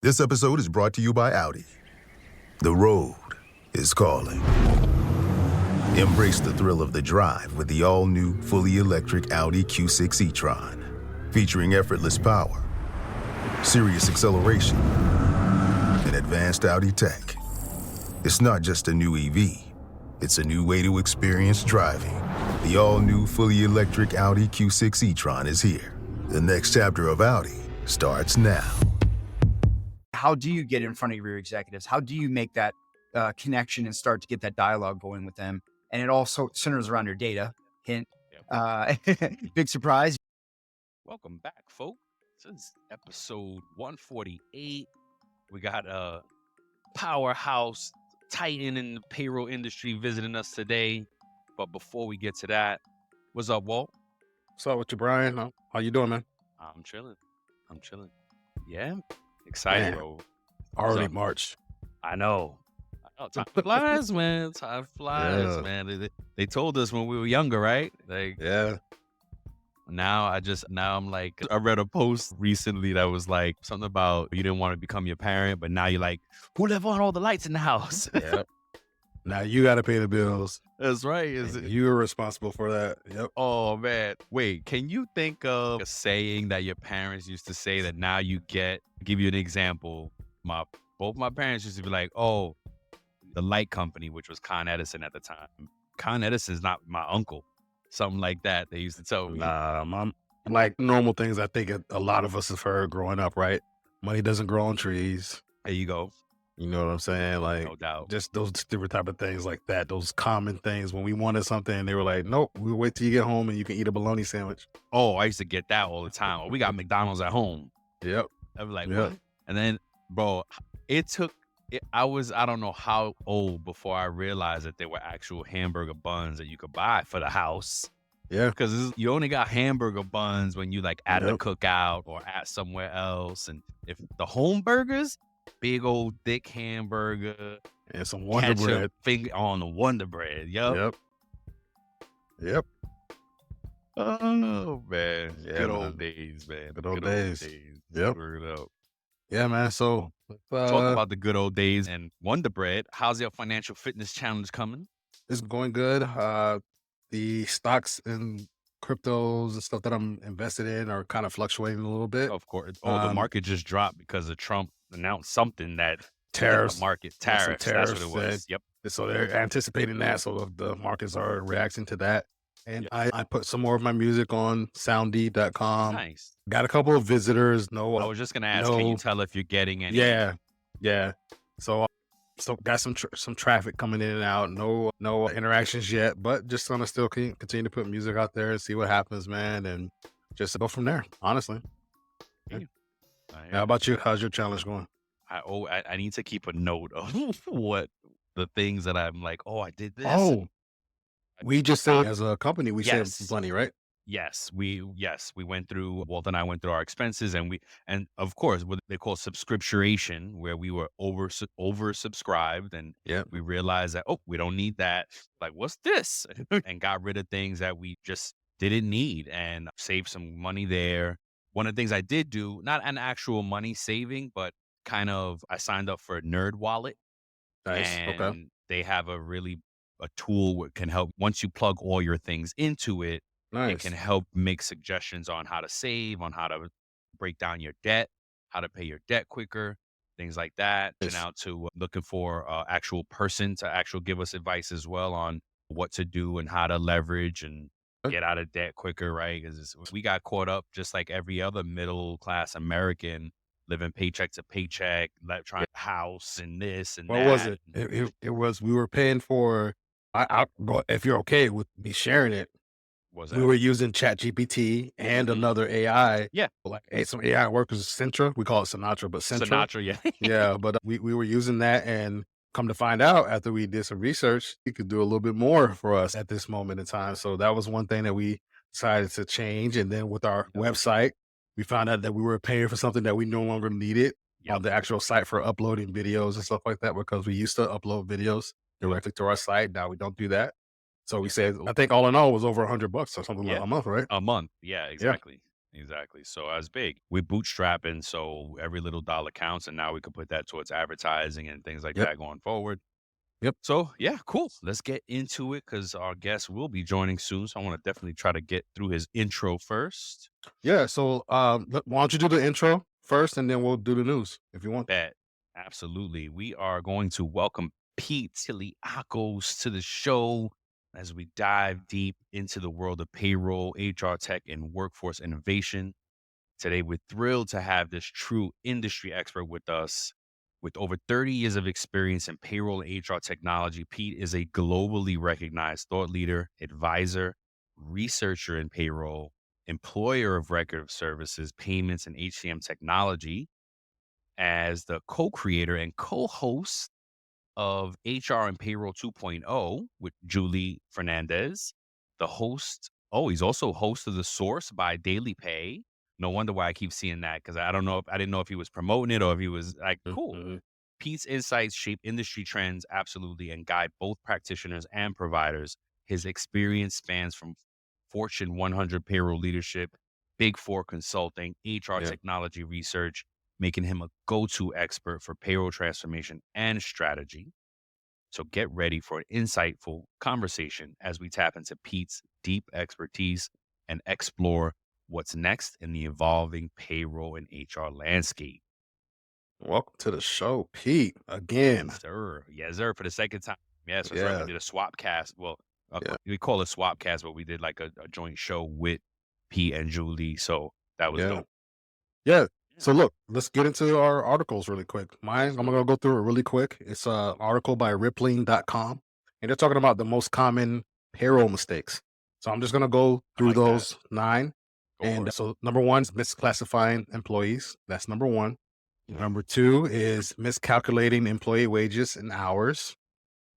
This episode is brought to you by Audi. The road is calling. Embrace the thrill of the drive with the all-new, fully electric Audi Q6 e-tron. Featuring effortless power, serious acceleration, and advanced Audi tech. It's not just a new EV, it's a new way to experience driving. The all-new, fully electric Audi Q6 e-tron is here. The next chapter of Audi starts now. How do you get in front of your executives? How do you make that connection and start to get that dialogue going with them? And it also centers around your data. Hint, big surprise. Welcome back, folks. This is episode 148. We got a powerhouse titan in the payroll industry visiting us today. But before we get to that, what's up, Walt? What's up with you, Brian? How you doing, man? I'm chilling. Yeah, excited, Man, bro. Already up? March. I know. Time flies, man. Time flies, Yeah. man. They told us when we were younger, right? Like, Yeah. now I'm like, I read a post recently that was like something about you didn't want to become your parent, but now you're like, who left on all the lights in the house? Yep. Now you got to pay the bills. That's right. Is And it? you're responsible for that. Yep. Oh man. Wait, can you think of a saying that your parents used to say that now you get? Give you an example. Both my parents used to be like, oh, the light company, which was Con Edison at the time. Con Edison's not my uncle. Something like that. They used to tell me. Mom. Like normal things I think a lot of us have heard growing up, right? Money doesn't grow on trees. There you go. You know what I'm saying? Like No doubt. just those different type of things like that. Those common things when we wanted something, they were like, nope, we'll wait till you get home and you can eat a bologna sandwich. Oh, I used to get that all the time. Oh, we got McDonald's at home. Yep. I was like, Yeah. what? And then, bro, I don't know how old before I realized that there were actual hamburger buns that you could buy for the house. Yeah. Because you only got hamburger buns when you like at a Yep. cookout or at somewhere else. And if the home burgers, big old thick hamburger, And some Wonder ketchup Bread. finger on the Wonder Bread. Yup. Yep. Oh, man. Yeah, Good man. old days, man. Good old days. Yep. Word up. Yeah, man. So Talk about the good old days and Wonder Bread. How's your financial fitness challenge coming? it's going good. The stocks and cryptos and stuff that I'm invested in are kind of fluctuating a little bit. Of course. Oh, the market just dropped because of Trump announced something that hit Tariffs. the market. Yeah, some Tariffs. That's what it tariffs was. Yep. So they're anticipating that. So the markets are reacting to that. And Yep. I put some more of my music on soundy.com. Nice. Got a couple of visitors. I No, was just gonna ask, can you no. tell if you're getting any? Yeah. So got some traffic coming in and out. No interactions yet, but just gonna still continue to put music out there and see what happens, man, and just go from there. Honestly. How about you? How's your challenge going? I need to keep a note of what the things that I'm like, oh, I did this. Oh, we just saved as a company. We Yes. saved plenty, right? Yes, we went through. Walt and I went through our expenses, and of course what they call subscription, where we were oversubscribed, and Yep. we realized that we don't need that. Like, what's this? And got rid of things that we just didn't need, and saved some money there. One of the things I did do, not an actual money saving, but kind of, I signed up for Nerd Wallet, Nice. and Okay. they have a tool that can help once you plug all your things into it. It Nice. can help make suggestions on how to save, on how to break down your debt, how to pay your debt quicker, things like that. And Nice. out to looking for actual person to actually give us advice as well on what to do and how to leverage and Okay. get out of debt quicker, right? Because we got caught up just like every other middle class American living paycheck to paycheck, trying to house and this and What that. was it? It was we were paying for. Well, if you're okay with me sharing it, Was we that? were using ChatGPT and Mhm. another AI. Yeah. Like some AI workers, Sintra. We call it Sinatra, but Sintra. Sinatra, yeah. Yeah, but we were using that, and come to find out after we did some research, it could do a little bit more for us at this moment in time. So that was one thing that we decided to change. And then with our website, we found out that we were paying for something that we no longer needed on Yep. the actual site for uploading videos and stuff like that, because we used to upload videos directly to our site. Now we don't do that. So we said, I think all in all was over $100 or something like Yeah. a month, right? A month. Yeah, exactly. Exactly. So as big, we're bootstrapping, so every little dollar counts, and now we could put that towards advertising and things like Yep. that going forward. Yep. So yeah, cool. Let's get into it because our guest will be joining soon. So I want to definitely try to get through his intro first. Yeah. So, why don't you do the intro first, and then we'll do the news if you want. Bet. Absolutely. We are going to welcome Pete Tiliakos to the show as we dive deep into the world of payroll, HR tech, and workforce innovation. Today, we're thrilled to have this true industry expert with us. With over 30 years of experience in payroll and HR technology, Pete is a globally recognized thought leader, advisor, researcher in payroll, employer of record of services, payments, and HCM technology. As the co-creator and co-host of HR and Payroll 2.0 with Julie Fernandez, the host. Oh, he's also host of The Source by Daily Pay. No wonder why I keep seeing that, because I didn't know if he was promoting it or if he was like, cool. Mhm. Pete's insights shape industry trends absolutely and guide both practitioners and providers. His experience spans from Fortune 100 payroll leadership, Big Four consulting, HR Yeah. technology research, making him a go-to expert for payroll transformation and strategy. So get ready for an insightful conversation as we tap into Pete's deep expertise and explore what's next in the evolving payroll and HR landscape. Welcome to the show, Pete. Again. Yes, sir. Yes, sir. For the second time. Yes, that's right. We Yeah. did a swap cast. Well, Yeah. we call it swap cast, but we did like a joint show with Pete and Julie. So that was Yeah. dope. Yeah. Yeah. So look, let's get into our articles really quick. Mine, Let's I'm do gonna go through it really quick. It's an article by Rippling.com, and they're talking about the most common payroll mistakes. So I'm just gonna go I through like that. those 9. Go for And it. so number 1 is misclassifying employees. That's number 1. Number 2 is miscalculating employee wages and hours.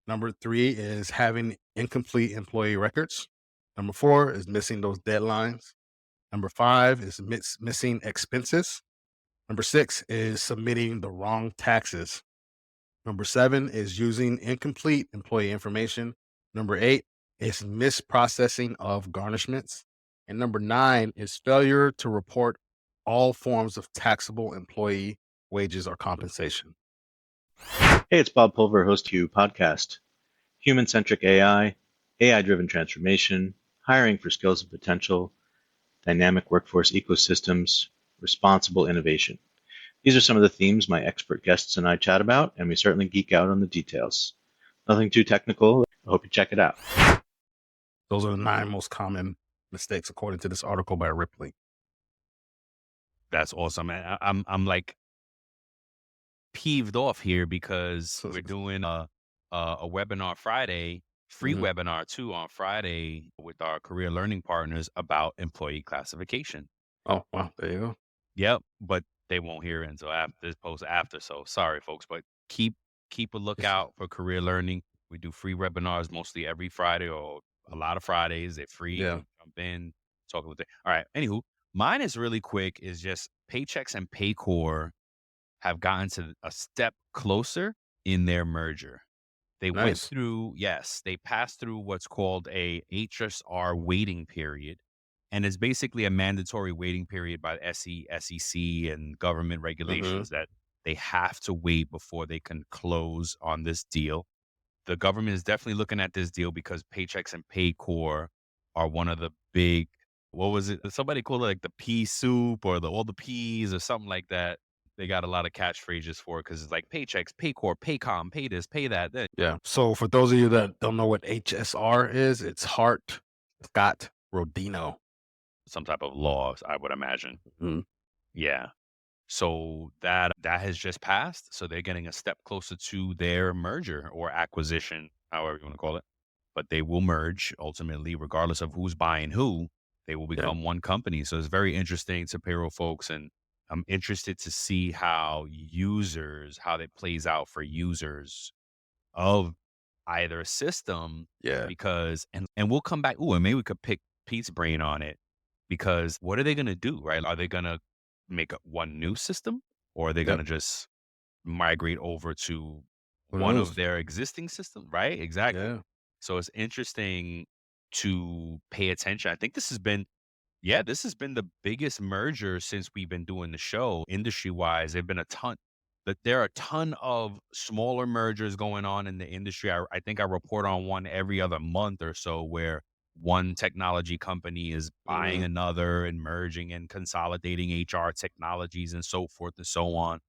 Number 3 is having incomplete employee records. Number 4 is missing those deadlines. Number 5 is missing expenses. Number 6 is submitting the wrong taxes. Number 7 is using incomplete employee information. Number 8 is misprocessing of garnishments. And number 9 is failure to report all forms of taxable employee wages or compensation. Hey, it's Bob Pulver, host to podcast. Human-centric AI, AI-driven transformation, hiring for skills and potential, dynamic workforce ecosystems, responsible innovation. These are some of the themes my expert guests and I chat about, and we certainly geek out on the details. Nothing too technical. I hope you check it out. Those are the 9 most common mistakes according to this article by Ripley. That's awesome. I'm like peeved off here because we're doing a webinar Friday, free Mhm. webinar too on Friday with our career learning partners about employee classification. Oh, wow. There you go. Yep, but they won't hear it until after this post after. So sorry, folks, but keep a lookout for career learning. We do free webinars mostly every Friday or a lot of Fridays. They're free. Yeah. Jump in, talk with it. All right. Anywho, mine is really quick. Is just Paychex and Paycor have gotten to a step closer in their merger. They went Nice. through, yes, they passed through what's called a HSR waiting period. And it's basically a mandatory waiting period by the SEC and government Mhm. regulations that they have to wait before they can close on this deal. The government is definitely looking at this deal because Paychex and Paycor are one of the big, what was it? Somebody called it like the pea soup or all the peas or something like that. They got a lot of catchphrases for it because it's like Paychex, Paycor, Paycom, pay this, pay that. Yeah. So for those of you that don't know what HSR is, it's Hart Scott Rodino. Some type of laws, I would imagine. Mhm. Yeah. So that has just passed. So they're getting a step closer to their merger or acquisition, however you want to call it. But they will merge ultimately, regardless of who's buying who. They will Yeah. become one company. So it's very interesting to payroll folks, and I'm interested to see how that plays out for users of either system. Yeah. Because and we'll come back. Ooh, and maybe we could pick Pete's brain on it, because what are they going to do, right? Are they going to make one new system, or are they going Yep. to just migrate over to Who one knows? of their existing systems, right? Exactly. Yeah. So it's interesting to pay attention. I think this has been Yeah, this has been the biggest merger since we've been doing the show. Industry-wise, there've been a ton that there are a ton of smaller mergers going on in the industry. I think I report on one every other month or so where one technology company is buying Mhm. another and merging and consolidating HR technologies and so forth and so on.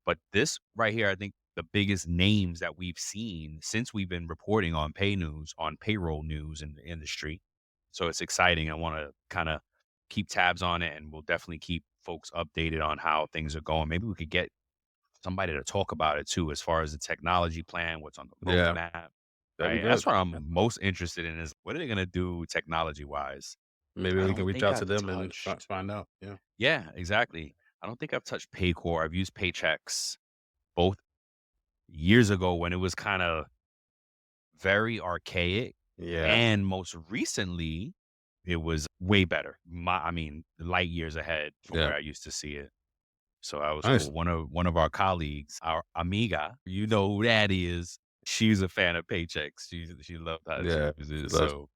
But this right here, I think the biggest names that we've seen since we've been reporting on pay news, on payroll news in the industry. So it's exciting. I want to kind of keep tabs on it, and we'll definitely keep folks updated on how things are going. Maybe we could get somebody to talk about it too, as far as the technology plan, what's on the Yeah, roadmap, that'd be right? good. That's what I'm most interested in is what are they going to do technology wise? Maybe I we can don't reach think out to I've them and touched. find out. Yeah. Yeah, exactly. I don't think I've touched Paycor. I've used Paychex both years ago when it was kind of very archaic, Yeah. and most recently it was way better. I mean, light years ahead from Yeah. where I used to see it. So that was Nice. cool. One of our colleagues, our amiga, you know who that is. She's a fan of Paychex. She loved how she Yeah. uses it. That's So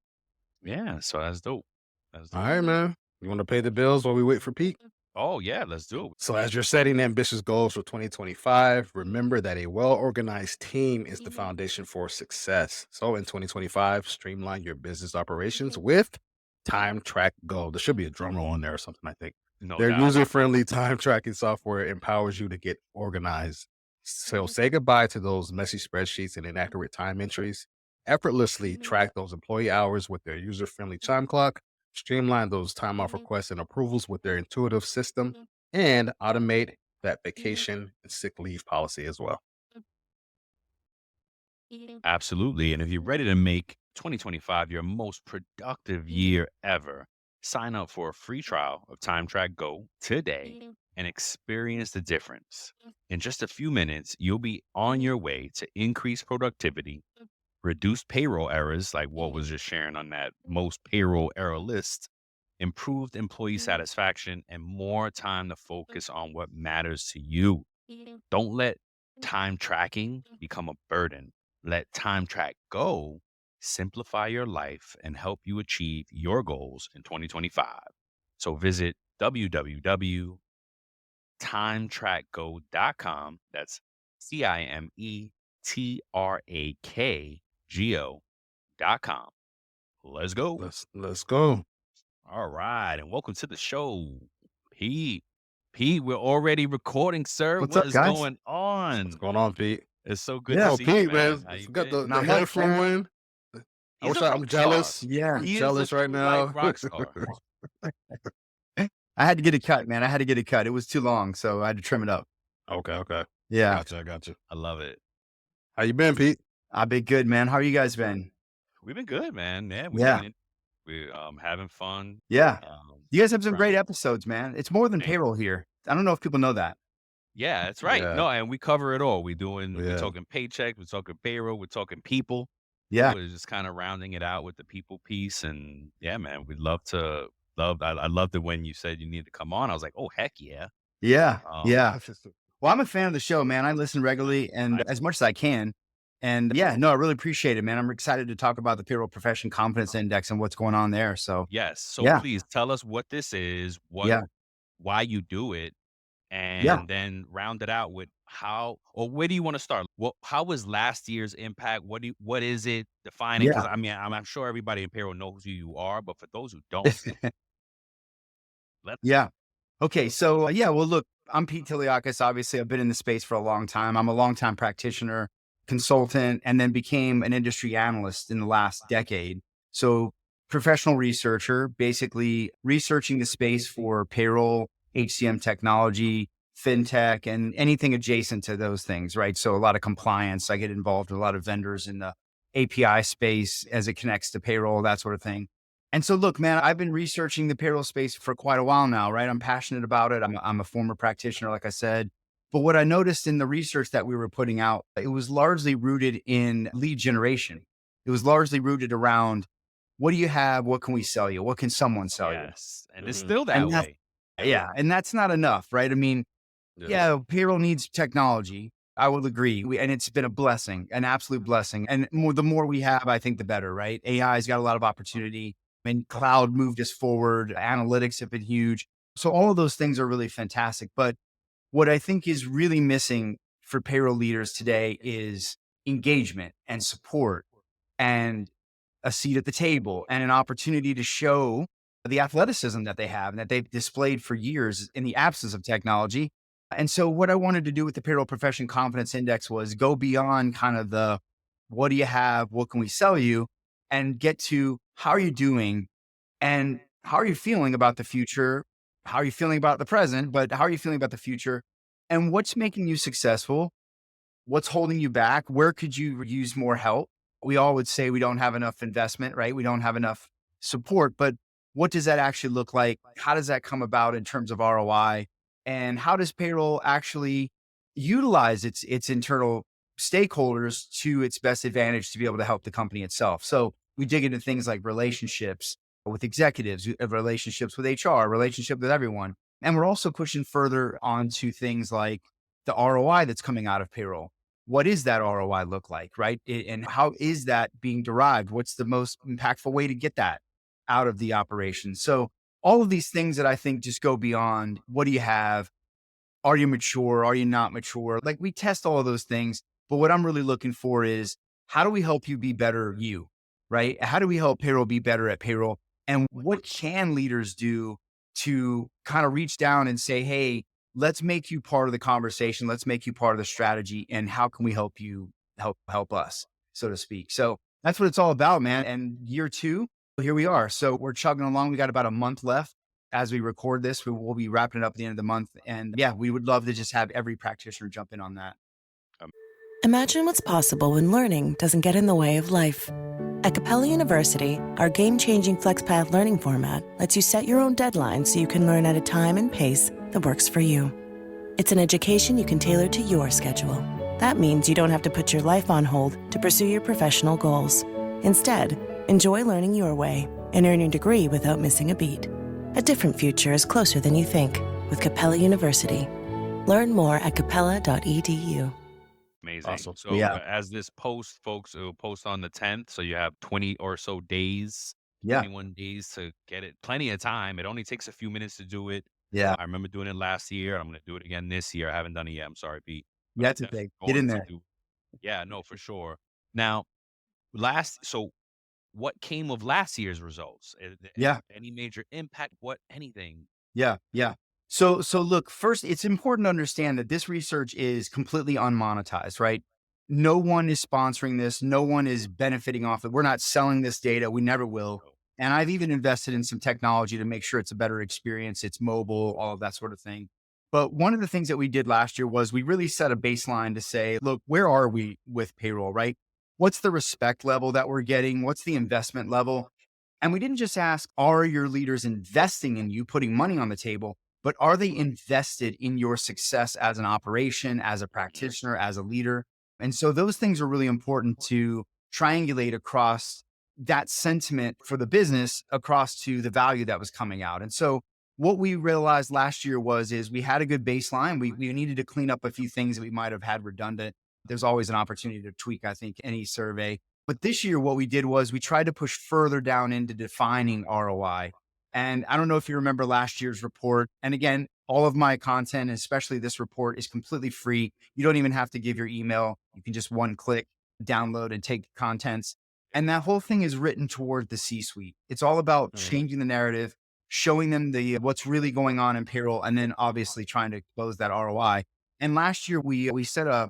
yeah, so that's dope. That's all dope. right, man. You want to pay the bills while we wait for Pete? Oh yeah, let's do it. So, as you're setting ambitious goals for 2025, remember that a well organized team is the foundation for success. So, in 2025, streamline your business operations with Time Track Go. There should be a drum roll in there or something, I think. No Their doubt. user friendly time tracking software empowers you to get organized. So, say goodbye to those messy spreadsheets and inaccurate time entries. Effortlessly track those employee hours with their user friendly time clock. Streamline those time off requests and approvals with their intuitive system and automate that vacation and sick leave policy as well. Absolutely. And if you're ready to make 2025 your most productive year ever, sign up for a free trial of Time Track Go today and experience the difference. In just a few minutes, you'll be on your way to increase productivity, reduce payroll errors, like what was just sharing on that most payroll error list, improved employee satisfaction, and more time to focus on what matters to you. Don't let time tracking become a burden. Let Time Track Go simplify your life and help you achieve your goals in 2025. So visit www.timetrackgo.com. That's CIMETRAKGO.com. Let's go. Let's go. All right. And welcome to the show, Pete. Pete, we're already recording, sir. What's What up, is guys? going What's on? going on, Pete? It's so good to Yeah. Oh, see you, Pete, man, man. How you got been? the Not hair much, man. flowing. I He's wish a I'm rock star. jealous. Yeah. I'm He is a jealous right true life now. rock star. I had to get it cut, man. I had to get it cut. It was too long, so I had to trim it up. Okay, okay. Yeah. I got you. I love it. How you been, Pete? I've been good, man. How are you guys been? We've been good, man. Yeah, Yeah. we're having fun. Yeah. You guys have some Right. great episodes, man. It's more than Thank payroll here. I don't know if people know that. Yeah, that's right. Yeah. No, and we cover it all. We're Yeah. talking paycheck, we're talking payroll, we're talking people. Yeah. We're just kind of rounding it out with the people piece. And yeah, man, we'd love to I loved it when you said you need to come on. I was like, oh heck yeah. Yeah. Um, Yeah. Well, I'm a fan of the show, man. I listen regularly and as much as I can. And yeah, no, I really appreciate it, man. I'm excited to talk about the Payroll Professional Confidence Index and what's going on there. So Yes. So yeah. please tell us what this is, Yeah. why you do it, Yeah. and then round it out with how or where do you want to start? How was last year's impact? What is it? Define it. Because Yeah. I mean, I'm sure everybody in payroll knows who you are, but for those who don't, let Yeah. Okay. So yeah, well, look, I'm Pete Tiliakos. Obviously, I've been in the space for a long time. I'm a longtime practitioner, consultant, and then became an industry analyst in the last decade. So professional researcher, basically researching the space for payroll, HCM technology, fintech, and anything adjacent to those things, right? So a lot of compliance. I get involved with a lot of vendors in the API space as it connects to payroll, that sort of thing. And so, look, man, I've been researching the payroll space for quite a while now, right? I'm passionate about it. I'm a former practitioner, like I said. But what I noticed in the research that we were putting out, it was largely rooted in lead generation. It was largely rooted around what do you have? What can we sell you? What can someone sell you? yes. And it's Mhm. still that And that's, way. yeah. And that's not enough, right? I mean, yeah, payroll needs technology. I will agree. And it's been a blessing, an absolute blessing. And the more we have, I think the better, right? AI's got a lot of opportunity. And cloud moved us forward. Analytics have been huge. So all of those things are really fantastic. But what I think is really missing for payroll leaders today is engagement and support and a seat at the table and an opportunity to show the athleticism that they have and that they've displayed for years in the absence of technology. And so what I wanted to do with the Payroll Professional Confidence Index was go beyond kind of the what do you have, what can we sell you, and get to how are you doing and how are you feeling about the future? How are you feeling about the present, but how are you feeling about the future? And what's making you successful? What's holding you back? Where could you use more help? We all would say we don't have enough investment, right? We don't have enough support, but what does that actually look like? How does that come about in terms of ROI? And how does payroll actually utilize its internal stakeholders to its best advantage to be able to help the company itself? So we dig into things like relationships with executives, relationships with HR, relationship with everyone. And we're also pushing further onto things like the ROI that's coming out of payroll. What is that ROI look like, right? And how is that being derived? What's the most impactful way to get that out of the operation? So all of these things that I think just go beyond what do you have? Are you mature? Are you not mature? Like we test all of those things. But what I'm really looking for is how do we help you be better you, right? How do we help payroll be better at payroll? And what can leaders do to kind of reach down and say, hey, let's make you part of the conversation. Let's make you part of the strategy. And how can we help you help us, so to speak? So that's what it's all about, man. And year two, here we are. So we're chugging along. We got about a month left as we record this. We'll be wrapping it up at the end of the month. And yeah, we would love to just have every practitioner jump in on that. Imagine what's possible when learning doesn't get in the way of life. At Capella University, our game-changing FlexPath learning format lets you set your own deadlines so you can learn at a time and pace that works for you. It's an education you can tailor to your schedule. That means you don't have to put your life on hold to pursue your professional goals. Instead, enjoy learning your way and earn your degree without missing a beat. A different future is closer than you think with Capella University. Learn more at capella.edu. Amazing. Awesome. So as this post, folks, it will post on the 10th. So you have 20 or so days, Yeah. 21 days to get it. Plenty of time. It only takes a few minutes to do it. Yeah. I remember doing it last year. I'm going to do it again this year. I haven't done it yet. I'm sorry, Pete. Yeah, it's a big. Get in there. Yeah, no, for sure. Now, so what came of last year's results? Yeah. Any major impact? Anything? Yeah. Yeah. So look, first, it's important to understand that this research is completely unmonetized, right? No one is sponsoring this. No one is benefiting off it. We're not selling this data. We never will. And I've even invested in some technology to make sure it's a better experience. It's mobile, all of that sort of thing. But one of the things that we did last year was we really set a baseline to say, look, where are we with payroll, right? What's the respect level that we're getting? What's the investment level? And we didn't just ask, are your leaders investing in you, putting money on the table, but are they invested in your success as an operation, as a practitioner, as a leader? And so those things are really important to triangulate across that sentiment for the business across to the value that was coming out. And so what we realized last year is we had a good baseline. We needed to clean up a few things that we might have had redundant. There's always an opportunity to tweak, I think, any survey. But this year, what we did was we tried to push further down into defining ROI. And I don't know if you remember last year's report. And again, all of my content, especially this report, is completely free. You don't even have to give your email. You can just one click, download and take the contents. And that whole thing is written toward the C-suite. It's all about changing the narrative, showing them what's really going on in payroll, and then obviously trying to close that ROI. And last year, we set a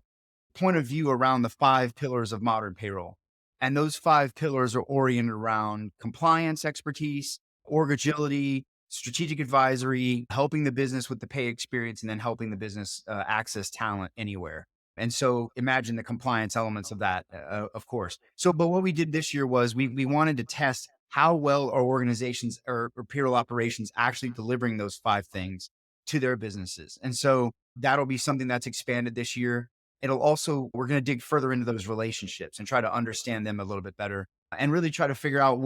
point of view around the 5 pillars of modern payroll. And those 5 pillars are oriented around compliance expertise, org agility, strategic advisory, helping the business with the pay experience, and then helping the business access talent anywhere. And so imagine the compliance elements of that, of course. But what we did this year was we wanted to test how well our organizations or payroll operations actually delivering those 5 things to their businesses. And so that'll be something that's expanded this year. It'll also, we're going to dig further into those relationships and try to understand them a little bit better and really try to figure out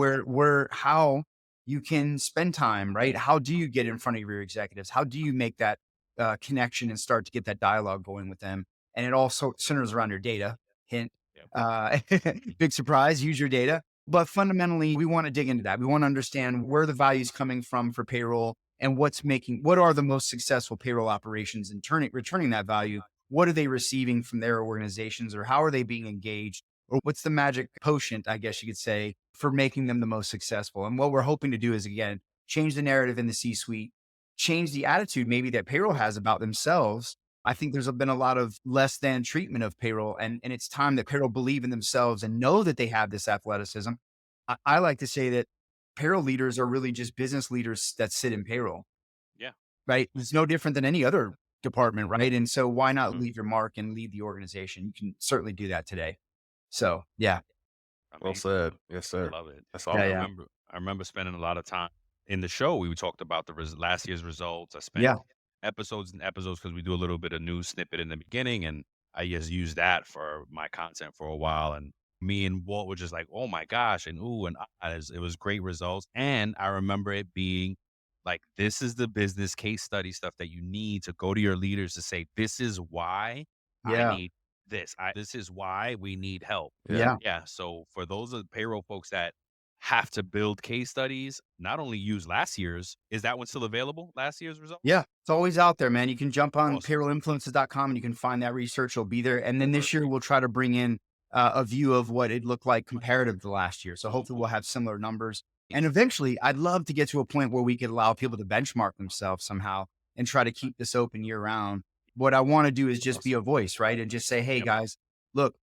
how you can spend time, right? How do you get in front of your executives? How do you make that connection and start to get that dialogue going with them? And it also centers around your data. Hint, big surprise, use your data. But fundamentally, we want to dig into that. We want to understand where the value is coming from for payroll and what are the most successful payroll operations and returning that value. What are they receiving from their organizations, or how are they being engaged? Or what's the magic potion, I guess you could say, for making them the most successful? And what we're hoping to do is, again, change the narrative in the C-suite, change the attitude maybe that payroll has about themselves. I think there's been a lot of less than treatment of payroll, and it's time that payroll believe in themselves and know that they have this athleticism. I like to say that payroll leaders are really just business leaders that sit in payroll. Yeah. Right. It's no different than any other department. Right. And so why not Mhm. leave your mark and lead the organization? You can certainly do that today. So, yeah. Well Amazing. said. Yes, I sir. love it. That's Yeah. awesome. Yeah. I remember spending a lot of time in the show. We talked about the last year's results. I spent Yeah. episodes and episodes because we do a little bit of news snippet in the beginning, and I just used that for my content for a while. And me and Walt were just like, "Oh my gosh!" and ooh, and it was great results. And I remember it being like, "This is the business case study stuff that you need to go to your leaders to say, this is why I Yeah. need this. This is why we need help." Yeah. Yeah. Yeah. So for those of the payroll folks that have to build case studies, not only use last year's, is that one still available? Last year's result? Yeah. It's always out there, man. You can jump on Awesome. payrollinfluences.com and you can find that research. It'll be there. And then this year we'll try to bring in a view of what it looked like comparative to last year. So hopefully we'll have similar numbers. And eventually I'd love to get to a point where we could allow people to benchmark themselves somehow and try to keep this open year round. What I want to do is just be a voice, right? And just say, hey Yep. guys, look,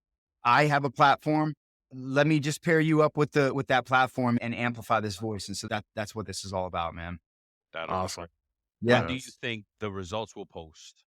I have a platform. Let me just pair you up with that platform and amplify this voice. And so that's what this is all about, man. That'll Awesome. work. Yeah. When do you think the results will post?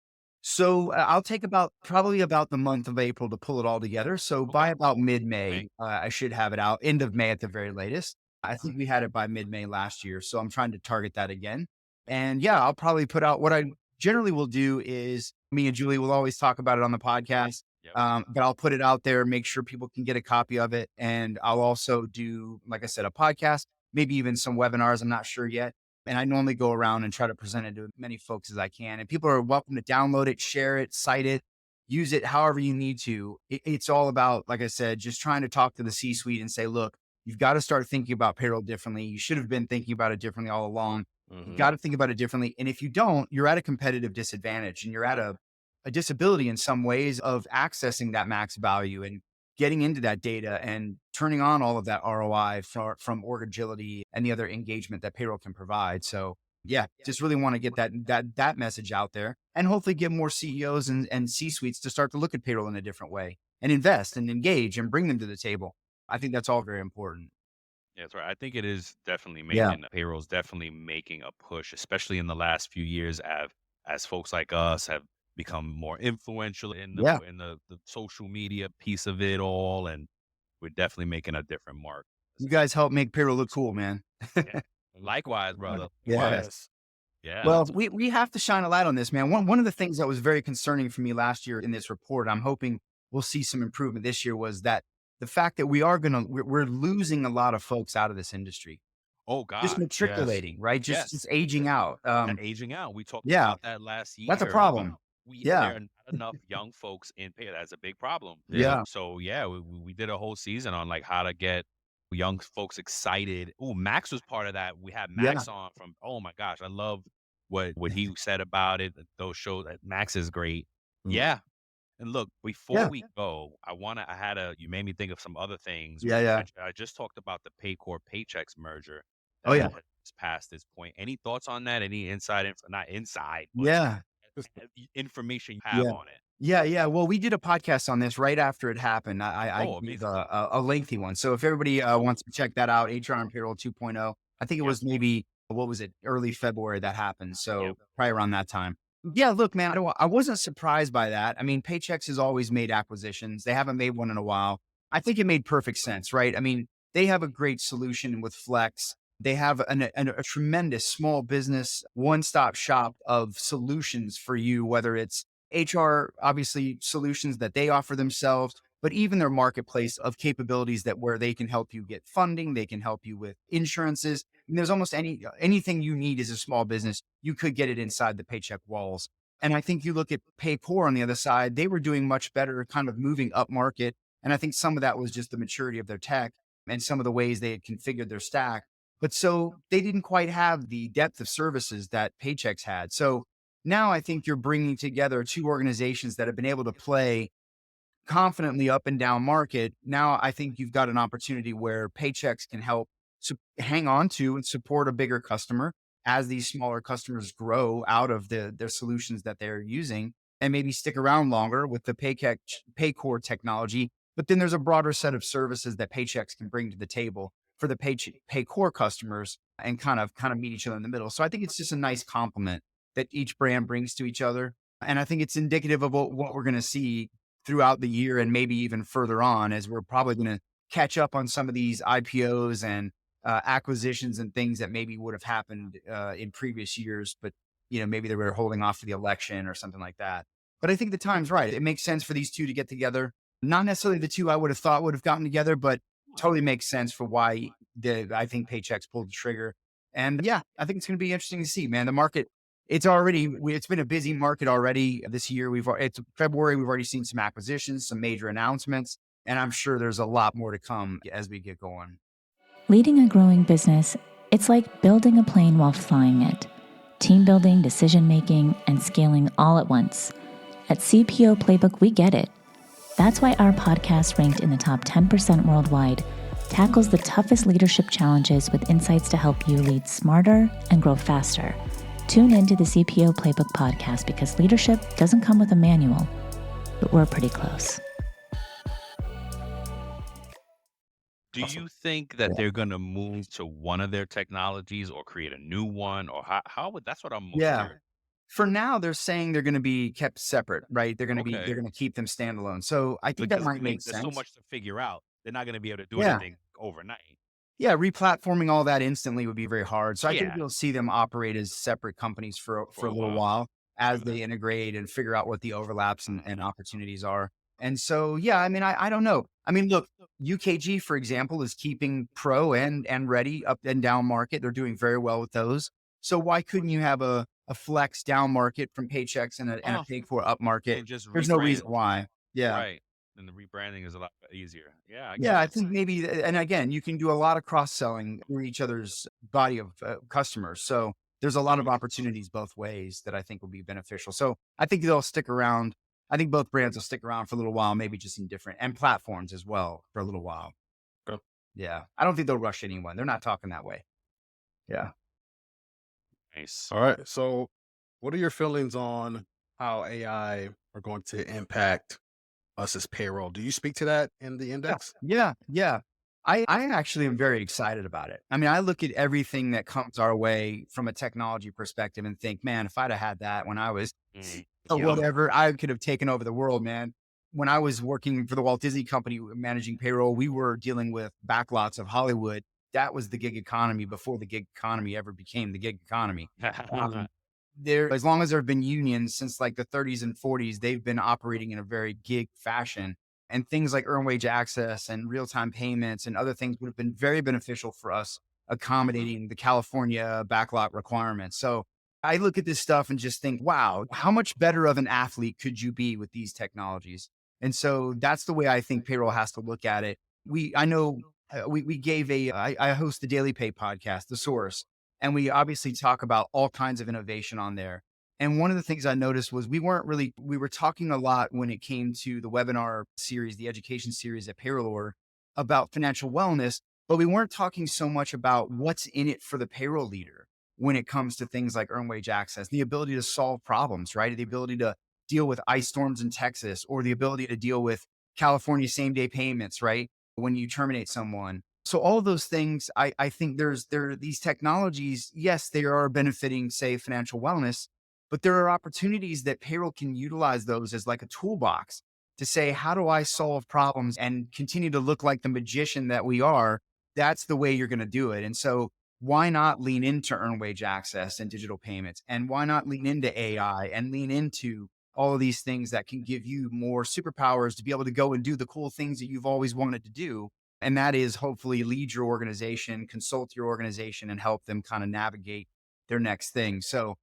So I'll take probably about the month of April to pull it all together. So by Okay. about mid-May, May. I should have it out. End of May at the very latest. I think we had it by mid-May last year. So I'm trying to target that again. And yeah, I'll probably put out what I generally will do is me and Julie will always talk about it on the podcast. Yep. But I'll put it out there, make sure people can get a copy of it. And I'll also do, like I said, a podcast, maybe even some webinars. I'm not sure yet. And I normally go around and try to present it to as many folks as I can. And people are welcome to download it, share it, cite it, use it however you need to. It's all about, like I said, just trying to talk to the C-suite and say, look, you've got to start thinking about payroll differently. You should have been thinking about it differently all along. You've got to think about it differently. And if you don't, you're at a competitive disadvantage and you're at a disability in some ways of accessing that max value and getting into that data and turning on all of that ROI from org agility and the other engagement that payroll can provide. So yeah, just really want to get that message out there and hopefully get more CEOs and C-suites to start to look at payroll in a different way and invest and engage and bring them to the table. I think that's all very important. Yeah, that's right. I think it is definitely Yeah. payroll's definitely making a push, especially in the last few years as folks like us have become more influential in Yeah. the social media piece of it all, and we're definitely making a different mark. You guys help make payroll look cool, man. Yeah. Likewise, brother. Yeah. Likewise. Yeah. Well, we have to shine a light on this, man. One of the things that was very concerning for me last year in this report, I'm hoping we'll see some improvement this year, was that the fact that we're losing a lot of folks out of this industry, Oh God. just matriculating, right? Yes. Just aging out. And aging out. We talked yeah, about that last year. that's a problem. Yeah. There are not enough young folks in pay. That's a big problem. Yeah. So yeah, we did a whole season on like how to get young folks excited. Oh, Max was part of that. We had Yeah. Max on from. Oh my gosh, I love what he said about it. Those shows. Max is great. Mm. Yeah. And look, before Yeah. we go, you made me think of some other things. Yeah. I just talked about the Paycor Paychex merger. Oh, yeah. Has past this point. Any thoughts on that? Any not inside, but Yeah. information you have Yeah. on it? Yeah. Well, we did a podcast on this right after it happened. I Oh, gave amazing. a lengthy one. So if everybody wants to check that out, HR and Payroll 2.0, I think it Yep. was maybe, what was it, early February that happened. So Yep. probably around that time. Yeah, look, man, I wasn't surprised by that. I mean, Paychex has always made acquisitions. They haven't made one in a while. I think it made perfect sense, right? I mean, they have a great solution with Flex. They have a tremendous small business one-stop shop of solutions for you, whether it's HR, obviously solutions that they offer themselves, but even their marketplace of capabilities where they can help you get funding, they can help you with insurances. And there's almost anything you need as a small business, you could get it inside the Paycheck walls. And I think you look at Paycor on the other side, they were doing much better, kind of moving up market. And I think some of that was just the maturity of their tech. and some of the ways they had configured their stack. But so they didn't quite have the depth of services that Paychex had. So now I think you're bringing together two organizations that have been able to play confidently up and down market. Now I think you've got an opportunity where Paychex can help hang on to and support a bigger customer as these smaller customers grow out of their solutions that they're using, and maybe stick around longer with the Paycor technology. But then there's a broader set of services that Paychex can bring to the table for the Paycor customers, and kind of meet each other in the middle. So I think it's just a nice complement that each brand brings to each other. And I think it's indicative of what we're going to see throughout the year, and maybe even further on, as we're probably going to catch up on some of these IPOs and acquisitions and things that maybe would have happened in previous years, but maybe they were holding off for the election or something like that. But I think the time's right. It makes sense for these two to get together. Not necessarily the two I would have thought would have gotten together, but totally makes sense for why I think Paychex pulled the trigger. And yeah, I think it's going to be interesting to see, man. The market, it's been a busy market already this year. It's February. We've already seen some acquisitions, some major announcements, and I'm sure there's a lot more to come as we get going. Leading a growing business, it's like building a plane while flying it. Team building, decision making, and scaling all at once. At CPO Playbook, we get it. That's why our podcast, ranked in the top 10% worldwide, tackles the toughest leadership challenges with insights to help you lead smarter and grow faster. Tune into the CPO Playbook podcast, because leadership doesn't come with a manual, but we're pretty close. Do you think that they're going to move to one of their technologies or create a new one, or how would, that's what I'm most curious. For now, they're saying they're going to be kept separate, right? They're going to keep them standalone. So I think that might make sense. There's so much to figure out. They're not going to be able to do anything overnight. Yeah, replatforming all that instantly would be very hard. So I think you'll see them operate as separate companies for a little while as they integrate and figure out what the overlaps and opportunities are. And so, I mean, I don't know. I mean, look, UKG, for example, is keeping Pro and Ready up and down market. They're doing very well with those. So why couldn't you have a flex down market from Paychex and a Paycor up market? There's no reason why. Yeah. Right. And the rebranding is a lot easier. Yeah. I think maybe, and again, you can do a lot of cross-selling through each other's body of customers. So there's a lot of opportunities both ways that I think will be beneficial. So I think they'll stick around. I think both brands will stick around for a little while, maybe just in different, and platforms as well for a little while. Okay. Yeah. I don't think they'll rush anyone. They're not talking that way. Yeah. Nice. All right. So what are your feelings on how AI are going to impact us as payroll? Do you speak to that in the index? Yeah. I actually am very excited about it. I mean, I look at everything that comes our way from a technology perspective and think, man, if I'd have had that when I was whatever, I could have taken over the world, man. When I was working for the Walt Disney Company managing payroll, we were dealing with backlots of Hollywood. That was the gig economy before the gig economy ever became the gig economy. As long as there have been unions since like the 30s and 40s, they've been operating in a very gig fashion. And things like earned wage access and real-time payments and other things would have been very beneficial for us accommodating the California backlot requirements. So I look at this stuff and just think, wow, how much better of an athlete could you be with these technologies? And so that's the way I think payroll has to look at it. We gave I host the Daily Pay podcast, The Source, and we obviously talk about all kinds of innovation on there. And one of the things I noticed was we were talking a lot when it came to the webinar series, the education series at Payroll about financial wellness, but we weren't talking so much about what's in it for the payroll leader when it comes to things like earned wage access, the ability to solve problems, right? The ability to deal with ice storms in Texas, or the ability to deal with California same-day payments, right? When you terminate someone. So all of those things, I think there are these technologies, yes, they are benefiting, say, financial wellness, but there are opportunities that payroll can utilize those as like a toolbox to say, how do I solve problems and continue to look like the magician that we are? That's the way you're going to do it. And so why not lean into earned wage access and digital payments? And why not lean into AI and lean into all of these things that can give you more superpowers to be able to go and do the cool things that you've always wanted to do? And that is hopefully lead your organization, consult your organization, and help them kind of navigate their next thing. So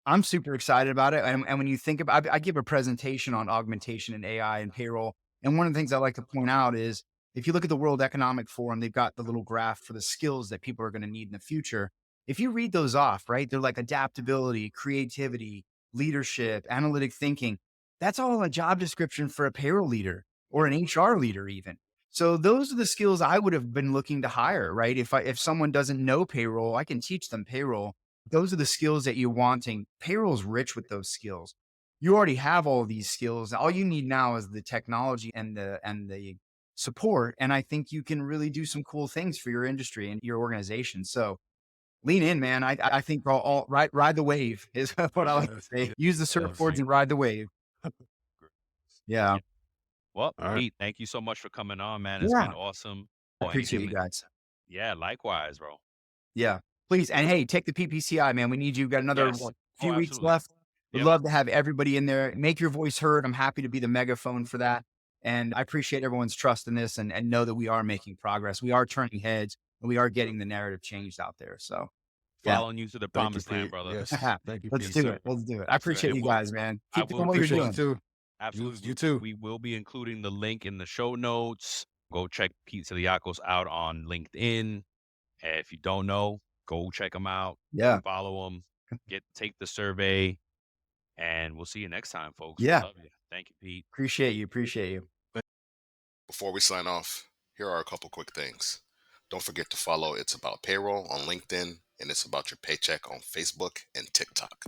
I'm super excited about it. And when you think about, I give a presentation on augmentation and AI and payroll. And one of the things I like to point out is If you look at the World Economic Forum, they've got the little graph for the skills that people are going to need in the future. If you read those off, right, they're like adaptability, creativity, leadership, analytic thinking. That's all a job description for a payroll leader or an HR leader even. So those are the skills I would have been looking to hire, right? If someone doesn't know payroll, I can teach them payroll. Those are the skills that you're wanting. Payroll's rich with those skills. You already have all of these skills. All you need now is the technology and the support. And I think you can really do some cool things for your industry and your organization. So lean in, man. I think all ride the wave is what I like to say. Use the surfboards and ride the wave. Yeah. Well, All right. Pete, thank you so much for coming on, man. It's Yeah. been awesome. I appreciate you guys. Yeah, likewise, bro. Yeah. Please. And hey, take the PPCI, man. We need you. We've got another Yes. few weeks Absolutely. left. We'd Yep. love to have everybody in there. Make your voice heard. I'm happy to be the megaphone for that. And I appreciate everyone's trust in this and know that we are making progress. We are turning heads and we are getting the narrative changed out there. So yeah. Following you to the Thank you, promised land, Pete. brother. Yes. Thank you, Let's Pete. do sir. it. Let's do it. I appreciate you guys, man. I Keep doing will what you're Appreciate doing. you too. Absolutely. You too. We will be including the link in the show notes. Go check Pete Tiliakos out on LinkedIn. If you don't know, go check him out. Yeah. Follow him. Take the survey. And we'll see you next time, folks. Yeah. Love you. Thank you, Pete. Appreciate you. Appreciate you. Before we sign off, here are a couple quick things. Don't forget to follow It's About Payroll on LinkedIn and It's About Your Paycheck on Facebook and TikTok.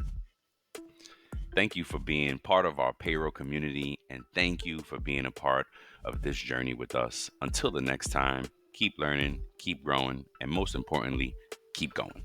Thank you for being part of our payroll community, and thank you for being a part of this journey with us. Until the next time, keep learning, keep growing, and most importantly, keep going.